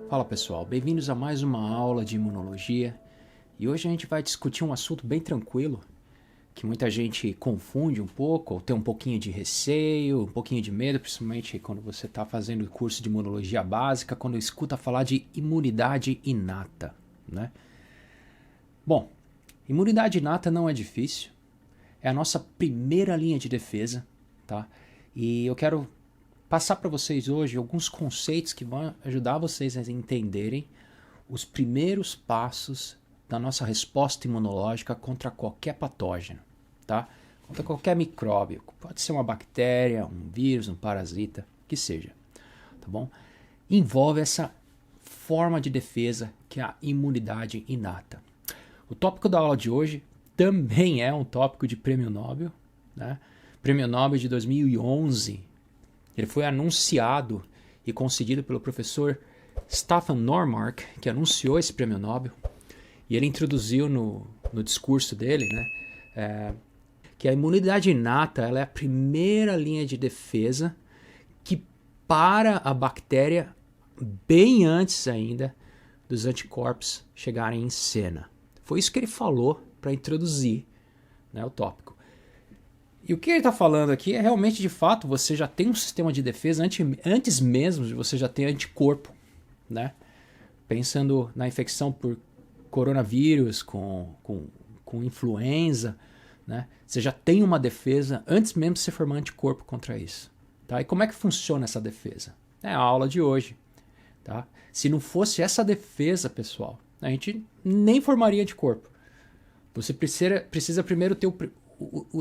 Fala pessoal, bem-vindos a mais uma aula de imunologia e hoje a gente vai discutir um assunto bem tranquilo que muita gente confunde um pouco ou tem um pouquinho de receio, um pouquinho de medo, principalmente quando você está fazendo o curso de imunologia básica, quando escuta falar de imunidade inata, né? Bom, imunidade inata não é difícil, é a nossa primeira linha de defesa, tá? E eu quero passar para vocês hoje alguns conceitos que vão ajudar vocês a entenderem os primeiros passos da nossa resposta imunológica contra qualquer patógeno, tá? Contra qualquer micróbio, pode ser uma bactéria, um vírus, um parasita, que seja, tá bom? Envolve essa forma de defesa que é a imunidade inata. O tópico da aula de hoje também é um tópico de Prêmio Nobel, né? Prêmio Nobel de 2011. Ele foi anunciado e concedido pelo professor Staffan Normark, que anunciou esse prêmio Nobel. E ele introduziu no discurso dele, né, que a imunidade inata ela é a primeira linha de defesa que para a bactéria bem antes ainda dos anticorpos chegarem em cena. Foi isso que ele falou para introduzir, né, o tópico. E o que ele está falando aqui é realmente, de fato, você já tem um sistema de defesa antes mesmo de você já ter anticorpo, né? Pensando na infecção por coronavírus, com influenza, né? Você já tem uma defesa antes mesmo de você formar anticorpo contra isso, tá? E como é que funciona essa defesa? É a aula de hoje, tá? Se não fosse essa defesa, pessoal, a gente nem formaria anticorpo. Você precisa primeiro ter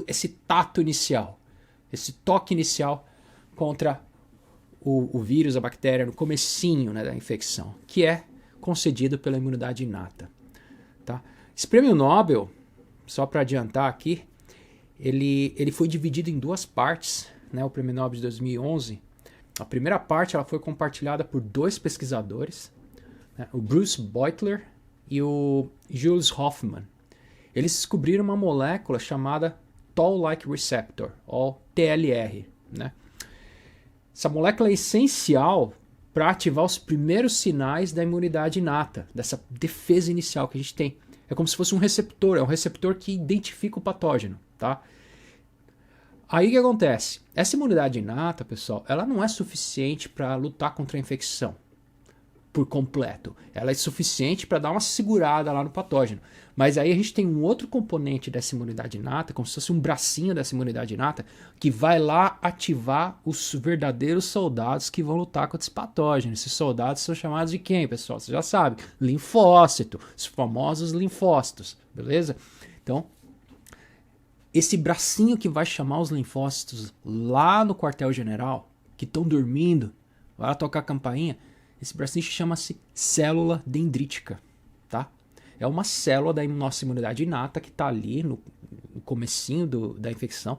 esse tato inicial, esse toque inicial contra o vírus, a bactéria, no comecinho, né, da infecção, que é concedido pela imunidade inata. Tá? Esse prêmio Nobel, só para adiantar aqui, ele foi dividido em duas partes, né, o prêmio Nobel de 2011. A primeira parte ela foi compartilhada por dois pesquisadores, né, o Bruce Beutler e o Jules Hoffman. Eles descobriram uma molécula chamada Toll-like receptor, ou TLR, né? Essa molécula é essencial para ativar os primeiros sinais da imunidade inata, dessa defesa inicial que a gente tem. É como se fosse um receptor, é um receptor que identifica o patógeno, tá? Aí o que acontece? Essa imunidade inata, pessoal, ela não é suficiente para lutar contra a infecção por completo. Ela é suficiente para dar uma segurada lá no patógeno. Mas aí a gente tem um outro componente dessa imunidade inata, como se fosse um bracinho dessa imunidade inata, que vai lá ativar os verdadeiros soldados que vão lutar contra esse patógeno. Esses soldados são chamados de quem, pessoal? Você já sabe. Linfócito. Os famosos linfócitos. Beleza? Então, esse bracinho que vai chamar os linfócitos lá no quartel-general, que estão dormindo, vai lá tocar a campainha, esse bracinho chama-se célula dendrítica, tá? É uma célula da nossa imunidade inata que está ali no comecinho da infecção.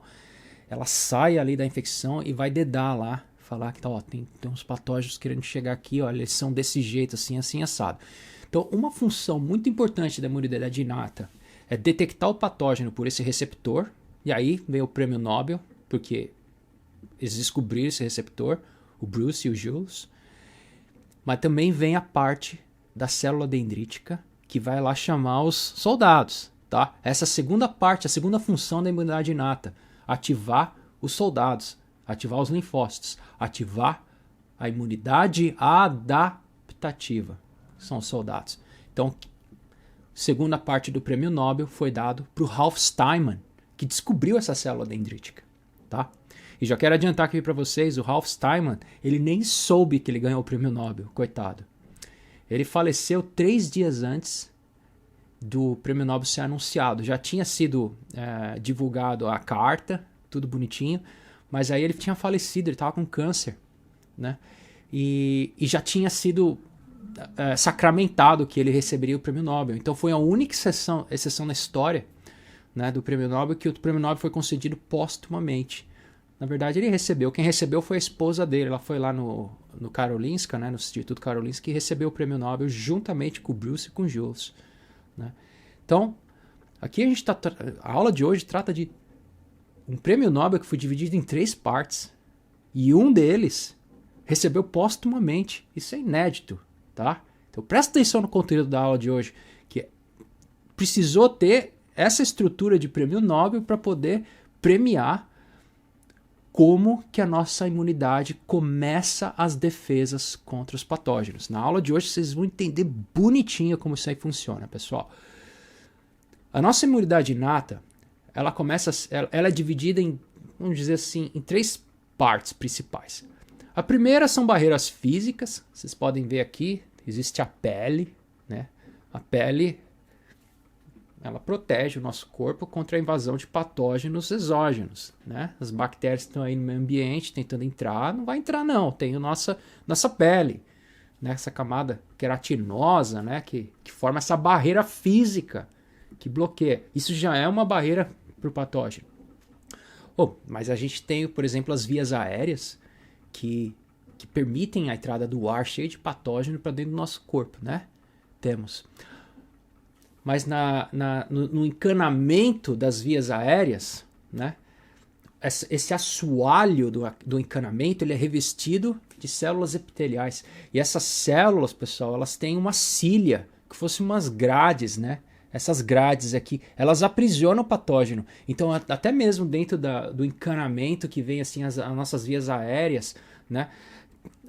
Ela sai ali da infecção e vai dedar lá, falar que tá, ó, tem uns patógenos querendo chegar aqui, olha, eles são desse jeito, assim, assim, assado. Então, uma função muito importante da imunidade inata é detectar o patógeno por esse receptor, e aí vem o prêmio Nobel, porque eles descobriram esse receptor, o Bruce e o Jules. Mas também vem a parte da célula dendrítica que vai lá chamar os soldados, tá? Essa segunda parte, a segunda função da imunidade inata, ativar os soldados, ativar os linfócitos, ativar a imunidade adaptativa, são os soldados. Então, a segunda parte do prêmio Nobel foi dado para o Ralph Steinman, que descobriu essa célula dendrítica, tá? E já quero adiantar aqui para vocês, o Ralph Steinman, ele nem soube que ele ganhou o prêmio Nobel, coitado. Ele faleceu 3 dias antes do prêmio Nobel ser anunciado. Já tinha sido divulgado a carta, tudo bonitinho, mas aí ele tinha falecido, ele estava com câncer, né? E já tinha sido sacramentado que ele receberia o prêmio Nobel. Então foi a única exceção na história, né, do prêmio Nobel que o prêmio Nobel foi concedido póstumamente. Na verdade, ele recebeu. Quem recebeu foi a esposa dele. Ela foi lá no Karolinska, né, no Instituto Karolinska, e recebeu o prêmio Nobel juntamente com o Bruce e com o Jules, né? Então, aqui a aula de hoje trata de um prêmio Nobel que foi dividido em 3 partes. E um deles recebeu póstumamente. Isso é inédito, tá? Então presta atenção no conteúdo da aula de hoje, que precisou ter essa estrutura de prêmio Nobel para poder premiar como que a nossa imunidade começa as defesas contra os patógenos. Na aula de hoje vocês vão entender bonitinho como isso aí funciona, pessoal. A nossa imunidade inata, ela é dividida em, vamos dizer assim, em 3 partes principais. A primeira são barreiras físicas, vocês podem ver aqui, existe a pele, né? A pele, ela protege o nosso corpo contra a invasão de patógenos exógenos, né? As bactérias que estão aí no meio ambiente tentando entrar, não vai entrar não, tem a nossa pele, né? Essa camada queratinosa, né? Que forma essa barreira física que bloqueia. Isso já é uma barreira para o patógeno. Mas a gente tem, por exemplo, as vias aéreas que permitem a entrada do ar cheio de patógeno para dentro do nosso corpo, né? Temos. Mas no encanamento das vias aéreas, né? Esse assoalho do encanamento ele é revestido de células epiteliais. E essas células, pessoal, elas têm uma cília, que fossem umas grades, né? Essas grades aqui, elas aprisionam o patógeno. Então, até mesmo dentro do encanamento que vem assim as nossas vias aéreas, né?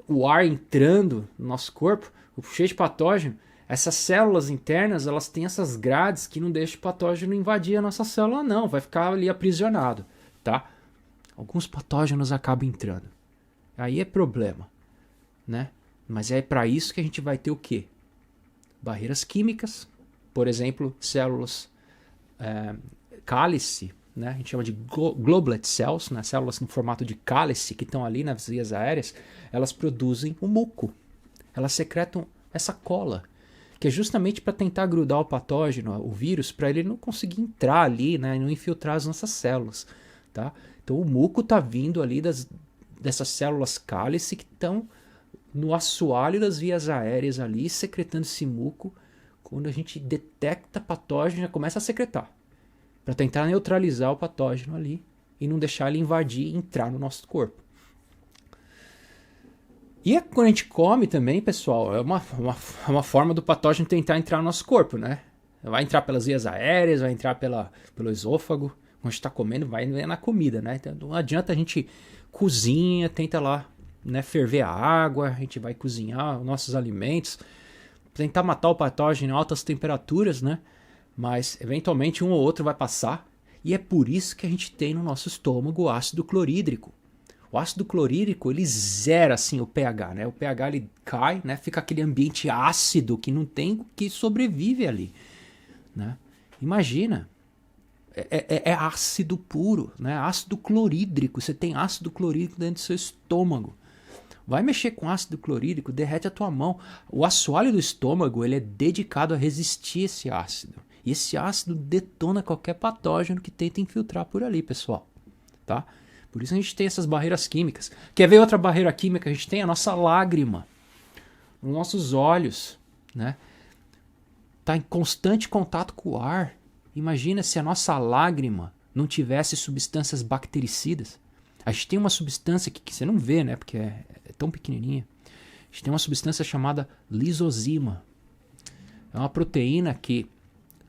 O ar entrando no nosso corpo, cheio de patógeno, essas células internas, elas têm essas grades que não deixam o patógeno invadir a nossa célula, não. Vai ficar ali aprisionado, tá? Alguns patógenos acabam entrando. Aí é problema, né? Mas é para isso que a gente vai ter o quê? Barreiras químicas, por exemplo, células cálice, né? A gente chama de goblet cells, né? Células no formato de cálice que estão ali nas vias aéreas, elas produzem o muco. Elas secretam essa cola, que é justamente para tentar grudar o patógeno, o vírus, para ele não conseguir entrar ali, né? E não infiltrar as nossas células, tá? Então o muco está vindo ali dessas células cálice que estão no assoalho das vias aéreas ali, secretando esse muco. Quando a gente detecta patógeno, já começa a secretar, para tentar neutralizar o patógeno ali e não deixar ele invadir e entrar no nosso corpo. E quando a gente come também, pessoal, é uma forma do patógeno tentar entrar no nosso corpo, né? Vai entrar pelas vias aéreas, vai entrar pelo esôfago. Quando a gente está comendo, vai na comida, né? Então não adianta a gente cozinha, tenta lá, né, ferver a água, a gente vai cozinhar os nossos alimentos, tentar matar o patógeno em altas temperaturas, né? Mas eventualmente um ou outro vai passar. E é por isso que a gente tem no nosso estômago o ácido clorídrico. O ácido clorídrico, ele zera assim o pH, né? O pH ele cai, né? Fica aquele ambiente ácido que não tem o que sobrevive ali, né? Imagina, é ácido puro, né? Ácido clorídrico, você tem ácido clorídrico dentro do seu estômago. Vai mexer com ácido clorídrico, derrete a tua mão. O assoalho do estômago ele é dedicado a resistir esse ácido. E esse ácido detona qualquer patógeno que tenta infiltrar por ali, pessoal, tá? Por isso a gente tem essas barreiras químicas. Quer ver outra barreira química? A gente tem a nossa lágrima, os nossos olhos, né? Tá em constante contato com o ar. Imagina se a nossa lágrima não tivesse substâncias bactericidas. A gente tem uma substância que você não vê, né? Porque é tão pequenininha. A gente tem uma substância chamada lisozima. É uma proteína que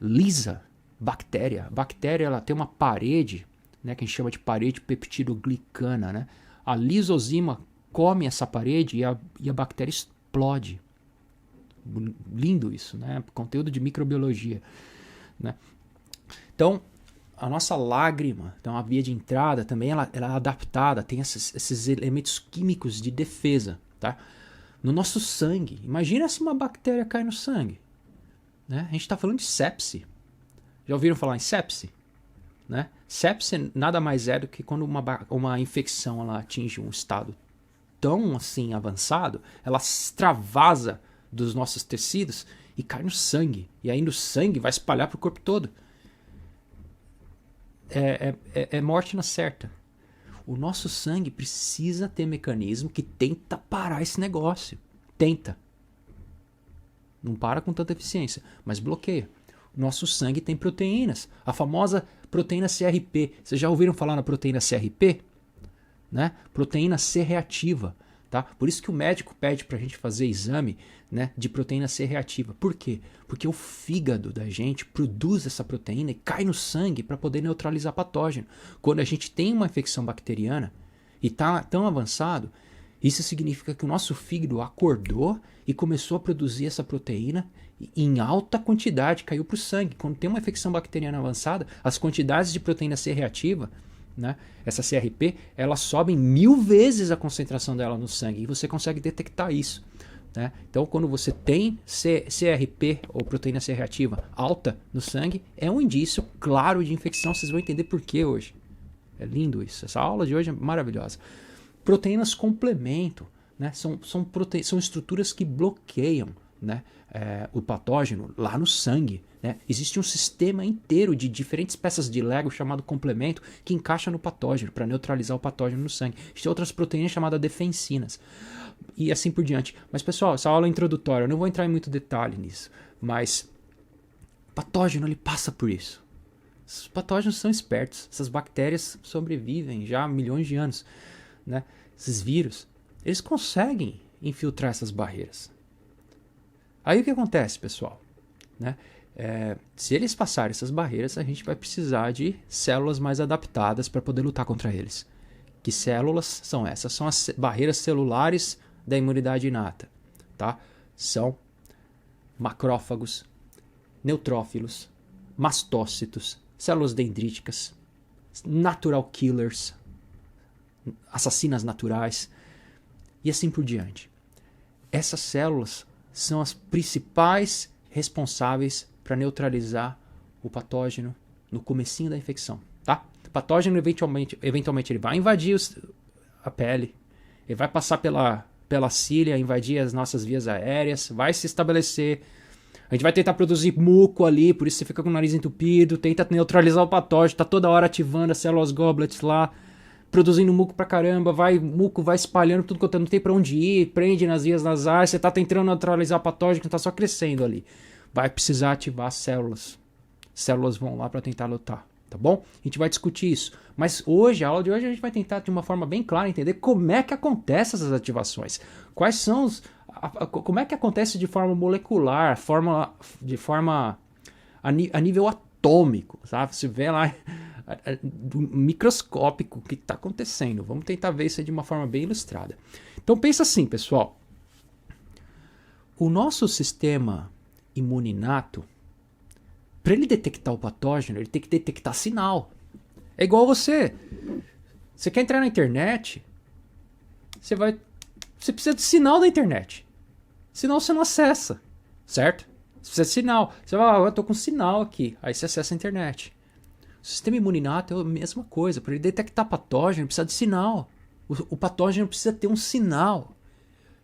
lisa bactéria. A bactéria ela tem uma parede, né, que a gente chama de parede peptidoglicana, né? A lisozima come essa parede e a bactéria explode. Lindo isso, né? Conteúdo de microbiologia, né? Então, a nossa lágrima, então a via de entrada também ela é adaptada, tem esses elementos químicos de defesa, tá? No nosso sangue, imagina se uma bactéria cai no sangue, né? A gente está falando de sepse. Já ouviram falar em sepse? Né? Sepse nada mais é do que quando uma infecção ela atinge um estado tão assim avançado, ela extravasa dos nossos tecidos e cai no sangue. E aí no sangue vai espalhar para o corpo todo. É morte na certa. O nosso sangue precisa ter mecanismo que tenta parar esse negócio. Tenta. Não para com tanta eficiência, mas bloqueia. O nosso sangue tem proteínas. A famosa proteína CRP. Vocês já ouviram falar na proteína CRP? Né? Proteína C reativa. Tá? Por isso que o médico pede para a gente fazer exame, né, de proteína C reativa. Por quê? Porque o fígado da gente produz essa proteína e cai no sangue para poder neutralizar patógeno. Quando a gente tem uma infecção bacteriana e está tão avançado, isso significa que o nosso fígado acordou e começou a produzir essa proteína em alta quantidade, caiu para o sangue. Quando tem uma infecção bacteriana avançada, as quantidades de proteína C reativa, né, essa CRP, ela sobe 1000 vezes a concentração dela no sangue e você consegue detectar isso. Né? Então, quando você tem CRP ou proteína C reativa alta no sangue, é um indício claro de infecção. Vocês vão entender por que hoje. É lindo isso. Essa aula de hoje é maravilhosa. Proteínas complemento, né? São estruturas que bloqueiam, né, o patógeno lá no sangue. Né? Existe um sistema inteiro de diferentes peças de Lego chamado complemento que encaixa no patógeno para neutralizar o patógeno no sangue. Existem outras proteínas chamadas defensinas e assim por diante. Mas pessoal, essa aula é introdutória, eu não vou entrar em muito detalhe nisso, mas o patógeno ele passa por isso. Os patógenos são espertos, essas bactérias sobrevivem já há milhões de anos. Né? Esses vírus, eles conseguem infiltrar essas barreiras. Aí o que acontece, pessoal? Né? Se eles passarem essas barreiras, a gente vai precisar de células mais adaptadas para poder lutar contra eles. Que células são essas? São as barreiras celulares da imunidade inata. Tá? São macrófagos, neutrófilos, mastócitos, células dendríticas, natural killers, assassinas naturais e assim por diante. Essas células são as principais responsáveis para neutralizar o patógeno no comecinho da infecção. Tá? O patógeno eventualmente ele vai invadir a pele, ele vai passar pela cília, invadir as nossas vias aéreas, vai se estabelecer. A gente vai tentar produzir muco ali, por isso você fica com o nariz entupido, tenta neutralizar o patógeno, tá toda hora ativando as células goblets lá, produzindo muco pra caramba, muco vai espalhando tudo quanto não tem pra onde ir, prende nas vias nasais, você tá tentando neutralizar o patógeno, tá só crescendo ali. Vai precisar ativar as células. Células vão lá pra tentar lutar, tá bom? A gente vai discutir isso. Mas hoje, a aula de hoje, a gente vai tentar de uma forma bem clara entender como é que acontecem essas ativações. Quais são como é que acontece de forma molecular, de forma a nível atômico, sabe? Você vê lá do microscópico o que está acontecendo. Vamos tentar ver isso de uma forma bem ilustrada. Então pensa assim, pessoal. O nosso sistema imuninato, para ele detectar o patógeno, ele tem que detectar sinal. É igual você. Você quer entrar na internet, você precisa de sinal da internet. Senão você não acessa, certo? Você precisa de sinal. Você vai, eu tô com sinal aqui. Aí você acessa a internet. O sistema imuninato é a mesma coisa. Para ele detectar patógeno, precisa de sinal. O patógeno precisa ter um sinal.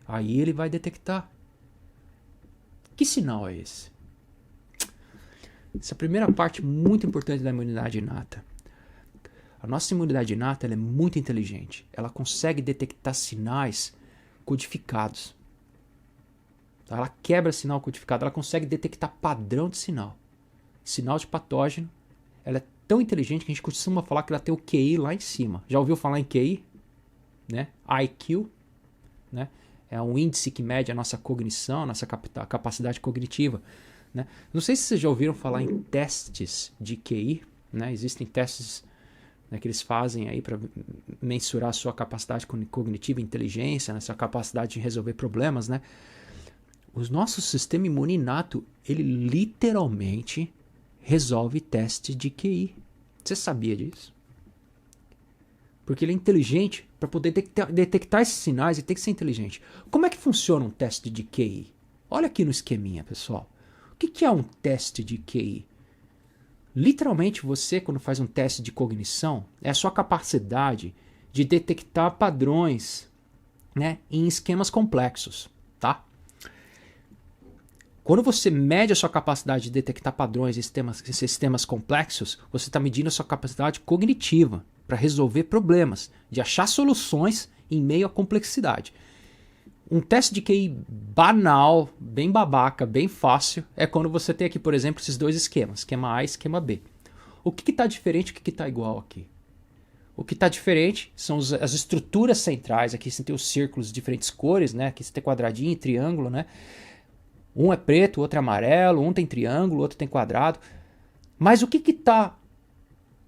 Aí ele vai detectar. Que sinal é esse? Essa é a primeira parte muito importante da imunidade inata. A nossa imunidade inata ela é muito inteligente. Ela consegue detectar sinais codificados. Ela quebra sinal codificado. Ela consegue detectar padrão de sinal. Sinal de patógeno. Ela é tão inteligente que a gente costuma falar que ela tem o QI lá em cima. Já ouviu falar em QI? Né? IQ. Né? É um índice que mede a nossa cognição, a nossa capacidade cognitiva. Né? Não sei se vocês já ouviram falar em testes de QI. Né? Existem testes, né, que eles fazem aí para mensurar a sua capacidade cognitiva, inteligência, né, sua capacidade de resolver problemas. Né? O nosso sistema imune inato, ele literalmente resolve testes de QI. Você sabia disso? Porque ele é inteligente para poder detectar esses sinais e tem que ser inteligente. Como é que funciona um teste de QI? Olha aqui no esqueminha, pessoal. O que é um teste de QI? Literalmente você, quando faz um teste de cognição, é a sua capacidade de detectar padrões, né, em esquemas complexos. Tá? Quando você mede a sua capacidade de detectar padrões em sistemas complexos, você está medindo a sua capacidade cognitiva para resolver problemas, de achar soluções em meio à complexidade. Um teste de QI banal, bem babaca, bem fácil, é quando você tem aqui, por exemplo, esses dois esquemas, esquema A e esquema B. O que está diferente e o que está igual aqui? O que está diferente são as estruturas centrais. Aqui você tem os círculos de diferentes cores, né? Aqui você tem quadradinho e triângulo, né? Um é preto, o outro é amarelo, um tem triângulo, o outro tem quadrado. Mas o que está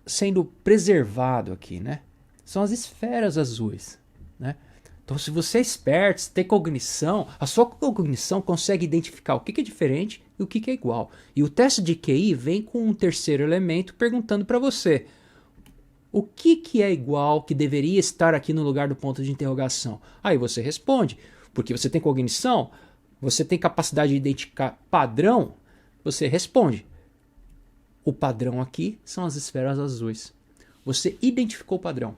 sendo preservado aqui, né? São as esferas azuis, né? Então, se você é esperto, se tem cognição, a sua cognição consegue identificar o que é diferente e o que é igual. E o teste de QI vem com um terceiro elemento perguntando para você o que é igual, que deveria estar aqui no lugar do ponto de interrogação. Aí você responde, porque você tem cognição, você tem capacidade de identificar padrão, você responde. O padrão aqui são as esferas azuis. Você identificou o padrão.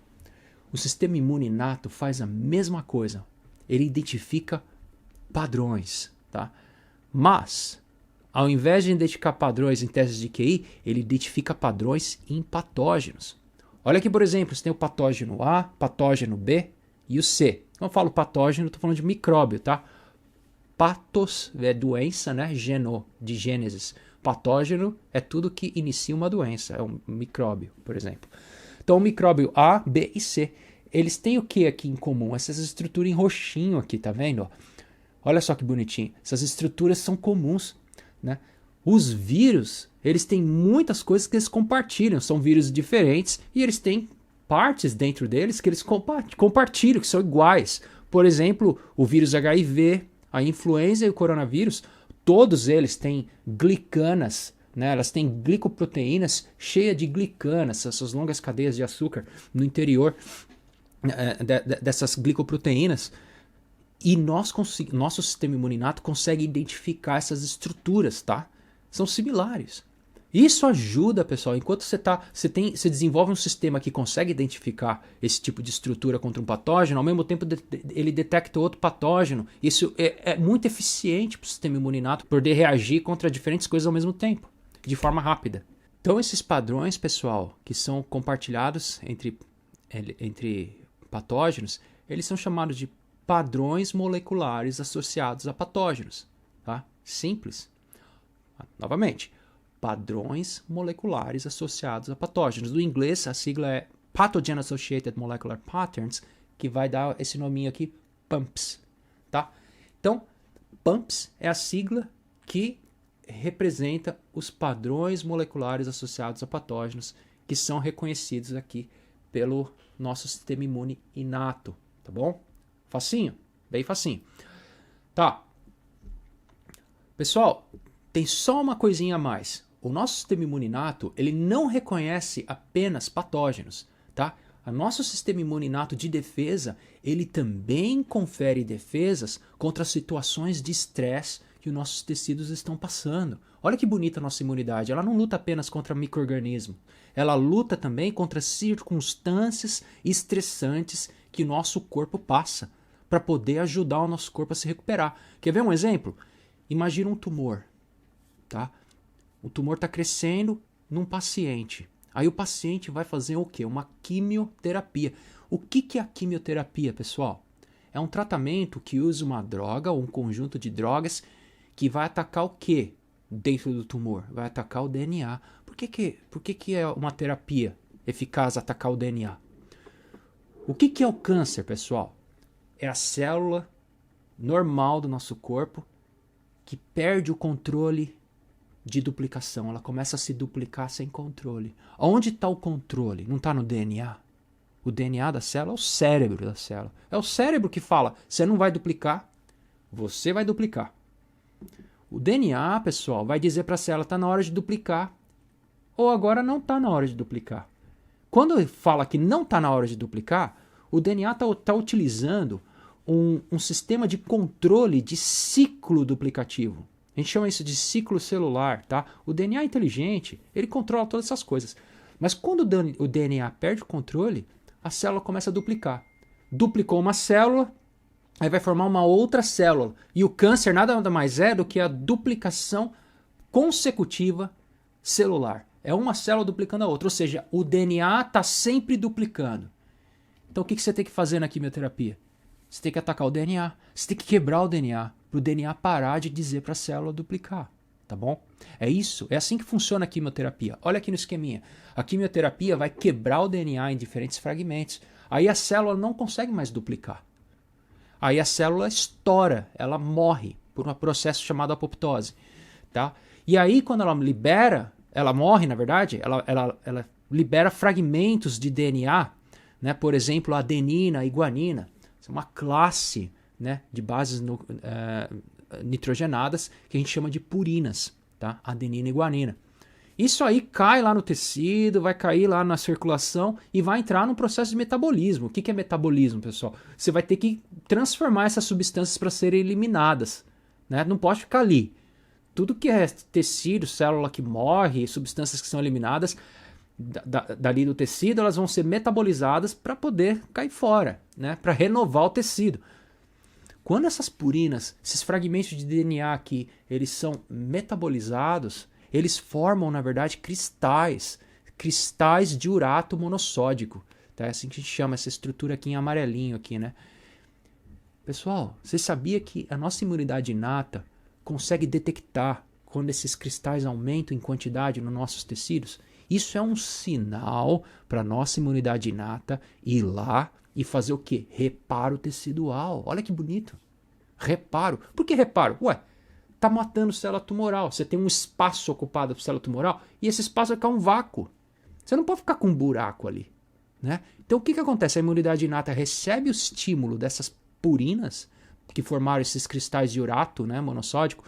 O sistema imune inato faz a mesma coisa. Ele identifica padrões, tá? Mas, ao invés de identificar padrões em testes de QI, ele identifica padrões em patógenos. Olha aqui, por exemplo, você tem o patógeno A, patógeno B e o C. Quando eu falo patógeno, estou falando de micróbio, tá? Patos é doença, né? Geno, de gênesis. Patógeno é tudo que inicia uma doença, é um micróbio, por exemplo. Então, o micróbio A, B e C, eles têm o que aqui em comum? Essas estruturas em roxinho aqui, tá vendo? Olha só que bonitinho. Essas estruturas são comuns, né? Os vírus, eles têm muitas coisas que eles compartilham. São vírus diferentes e eles têm partes dentro deles que eles compartilham, que são iguais. Por exemplo, o vírus HIV, a influenza e o coronavírus, todos eles têm glicanas, né? Elas têm glicoproteínas cheias de glicanas, essas longas cadeias de açúcar no interior dessas glicoproteínas. E nosso sistema imuninato consegue identificar essas estruturas, tá? São similares. Isso ajuda, pessoal, enquanto você desenvolve um sistema que consegue identificar esse tipo de estrutura contra um patógeno, ao mesmo tempo ele detecta outro patógeno. Isso é muito eficiente para o sistema imuninato poder reagir contra diferentes coisas ao mesmo tempo, de forma rápida. Então esses padrões, pessoal, que são compartilhados entre patógenos, eles são chamados de padrões moleculares associados a patógenos. Tá? Simples. Novamente, padrões moleculares associados a patógenos. Do inglês, a sigla é Pathogen Associated Molecular Patterns, que vai dar esse nominho aqui, PAMPs. Tá? Então, PAMPs é a sigla que representa os padrões moleculares associados a patógenos que são reconhecidos aqui pelo nosso sistema imune inato. Tá bom? Facinho? Bem facinho. Tá. Pessoal, tem só uma coisinha a mais. O nosso sistema imune inato, ele não reconhece apenas patógenos, tá? O nosso sistema imune inato de defesa, ele também confere defesas contra situações de estresse que os nossos tecidos estão passando. Olha que bonita a nossa imunidade. Ela não luta apenas contra micro-organismos. Ela luta também contra circunstâncias estressantes que o nosso corpo passa para poder ajudar o nosso corpo a se recuperar. Quer ver um exemplo? Imagina um tumor. Tá? O tumor está crescendo num paciente. Aí o paciente vai fazer o quê? Uma quimioterapia. O que é a quimioterapia, pessoal? É um tratamento que usa uma droga ou um conjunto de drogas que vai atacar o quê dentro do tumor? Vai atacar o DNA. Por que é uma terapia eficaz atacar o DNA? O que é o câncer, pessoal? É a célula normal do nosso corpo que perde o controle de duplicação. Ela começa a se duplicar sem controle. Onde está o controle? Não está no DNA? O DNA da célula é o cérebro da célula. É o cérebro que fala, você não vai duplicar, você vai duplicar. O DNA, pessoal, vai dizer para a célula, está na hora de duplicar. Ou agora não está na hora de duplicar. Quando fala que não está na hora de duplicar, o DNA está utilizando um sistema de controle de ciclo duplicativo. A gente chama isso de ciclo celular, tá? O DNA é inteligente, ele controla todas essas coisas. Mas quando o DNA perde o controle, a célula começa a duplicar. Duplicou uma célula, aí vai formar uma outra célula. E o câncer nada mais é do que a duplicação consecutiva celular. É uma célula duplicando a outra, ou seja, o DNA está sempre duplicando. Então o que você tem que fazer na quimioterapia? Você tem que atacar o DNA, você tem que quebrar o DNA, para o DNA parar de dizer para a célula duplicar. tá bom? É isso, é assim que funciona a quimioterapia. Olha aqui no esqueminha. A quimioterapia vai quebrar o DNA em diferentes fragmentos. Aí a célula não consegue mais duplicar. Aí a célula estoura, ela morre por um processo chamado apoptose, tá? E aí quando ela libera, ela morre na verdade, ela libera fragmentos de DNA, né? Por exemplo, a adenina e guanina. Isso é uma classe, né, de bases nitrogenadas que a gente chama de purinas, tá? Adenina e guanina. Isso aí cai lá no tecido, vai cair lá na circulação e vai entrar num processo de metabolismo. O que é metabolismo, pessoal? Você vai ter que transformar essas substâncias para serem eliminadas, né? Não pode ficar ali. Tudo que é tecido, célula que morre, substâncias que são eliminadas dali do tecido, elas vão ser metabolizadas para poder cair fora, né? Para renovar o tecido. Quando essas purinas, esses fragmentos de DNA aqui, eles são metabolizados, eles formam, na verdade, cristais de urato monossódico. Tá? É assim que a gente chama essa estrutura aqui em amarelinho aqui, né? Pessoal, você sabia que a nossa imunidade inata consegue detectar quando esses cristais aumentam em quantidade nos nossos tecidos? Isso é um sinal para a nossa imunidade inata ir lá e fazer o quê? Reparo tecidual. Olha que bonito. Reparo. Por que reparo? Ué, tá matando célula tumoral. Você tem um espaço ocupado por célula tumoral e esse espaço vai ficar um vácuo. Você não pode ficar com um buraco ali, né? Então o que acontece? A imunidade inata recebe o estímulo dessas purinas que formaram esses cristais de urato, né, monossódico.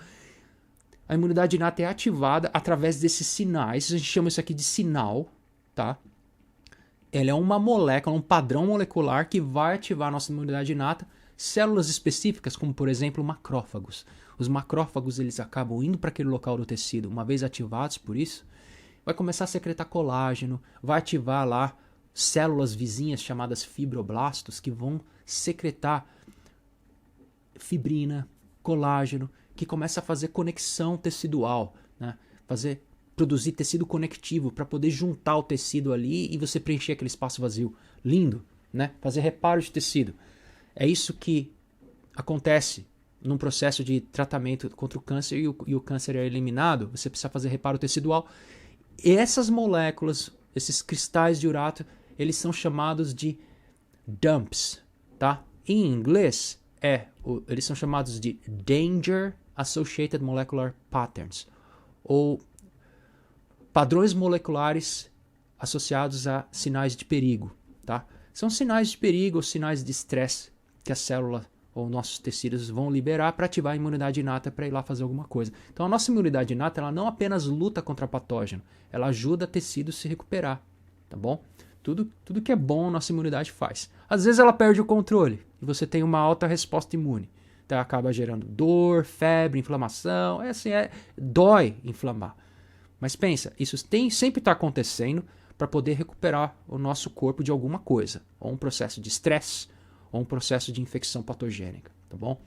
A imunidade inata é ativada através desses sinais. A gente chama isso aqui de sinal, tá? Ela é uma molécula, um padrão molecular que vai ativar a nossa imunidade inata. Células específicas, como por exemplo macrófagos. Os macrófagos eles acabam indo para aquele local do tecido, uma vez ativados por isso, vai começar a secretar colágeno, vai ativar lá células vizinhas chamadas fibroblastos que vão secretar fibrina, colágeno, que começa a fazer conexão tecidual, né? Produzir tecido conectivo para poder juntar o tecido ali e você preencher aquele espaço vazio. Lindo, né? Fazer reparo de tecido. É isso que acontece num processo de tratamento contra o câncer e o câncer é eliminado. Você precisa fazer reparo tecidual. E essas moléculas, esses cristais de urato, eles são chamados de DUMPs, tá? Em inglês, eles são chamados de Danger Associated Molecular Patterns, ou padrões moleculares associados a sinais de perigo, tá? São sinais de perigo ou sinais de estresse que a célula ou nossos tecidos vão liberar para ativar a imunidade inata para ir lá fazer alguma coisa. Então a nossa imunidade inata ela não apenas luta contra patógeno, ela ajuda tecido a se recuperar, tá bom? Tudo que é bom a nossa imunidade faz. Às vezes ela perde o controle e você tem uma alta resposta imune. Então acaba gerando dor, febre, inflamação, dói inflamar. Mas pensa, isso sempre está acontecendo para poder recuperar o nosso corpo de alguma coisa, ou um processo de estresse, ou um processo de infecção patogênica, tá bom?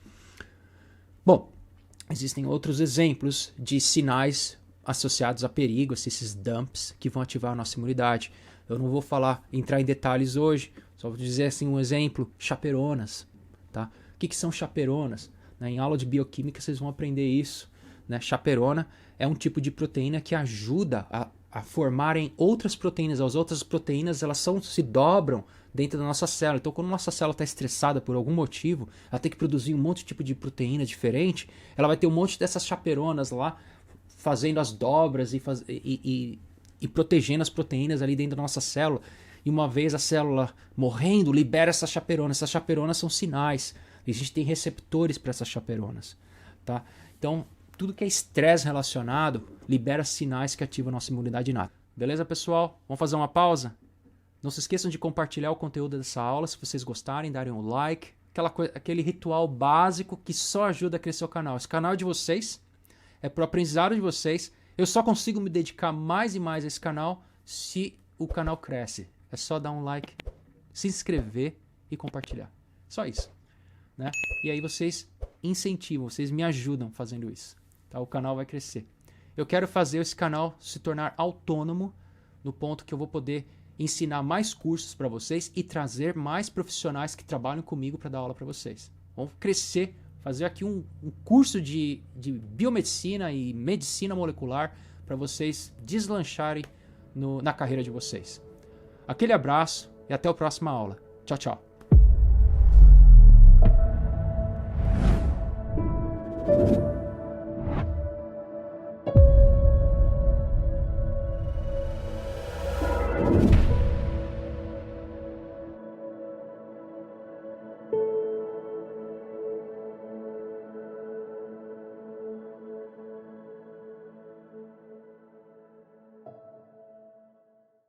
Bom, existem outros exemplos de sinais associados a perigo, esses dumps que vão ativar a nossa imunidade. Eu não vou entrar em detalhes hoje, só vou dizer assim um exemplo, chaperonas, tá? O que são chaperonas? Em aula de bioquímica vocês vão aprender isso, né? Chaperona é um tipo de proteína que ajuda a formarem outras proteínas. As outras proteínas elas se dobram dentro da nossa célula. Então, quando a nossa célula está estressada por algum motivo, ela tem que produzir um monte de tipo de proteína diferente, ela vai ter um monte dessas chaperonas lá fazendo as dobras e protegendo as proteínas ali dentro da nossa célula. E uma vez a célula morrendo, libera essas chaperonas. Essas chaperonas são sinais. E a gente tem receptores para essas chaperonas, tá? Então, tudo que é estresse relacionado libera sinais que ativam a nossa imunidade inata. Beleza, pessoal? Vamos fazer uma pausa? Não se esqueçam de compartilhar o conteúdo dessa aula, se vocês gostarem, darem um like. Aquele ritual básico que só ajuda a crescer o canal. Esse canal é de vocês, é pro aprendizado de vocês. Eu só consigo me dedicar mais e mais a esse canal se o canal cresce. É só dar um like, se inscrever e compartilhar. Só isso, né? E aí vocês incentivam, vocês me ajudam fazendo isso. Tá? O canal vai crescer. Eu quero fazer esse canal se tornar autônomo no ponto que eu vou poder ensinar mais cursos para vocês e trazer mais profissionais que trabalham comigo para dar aula para vocês. Vamos crescer fazer aqui um curso de biomedicina e medicina molecular para vocês deslancharem na carreira de vocês. Aquele abraço e até a próxima aula. Tchau, tchau.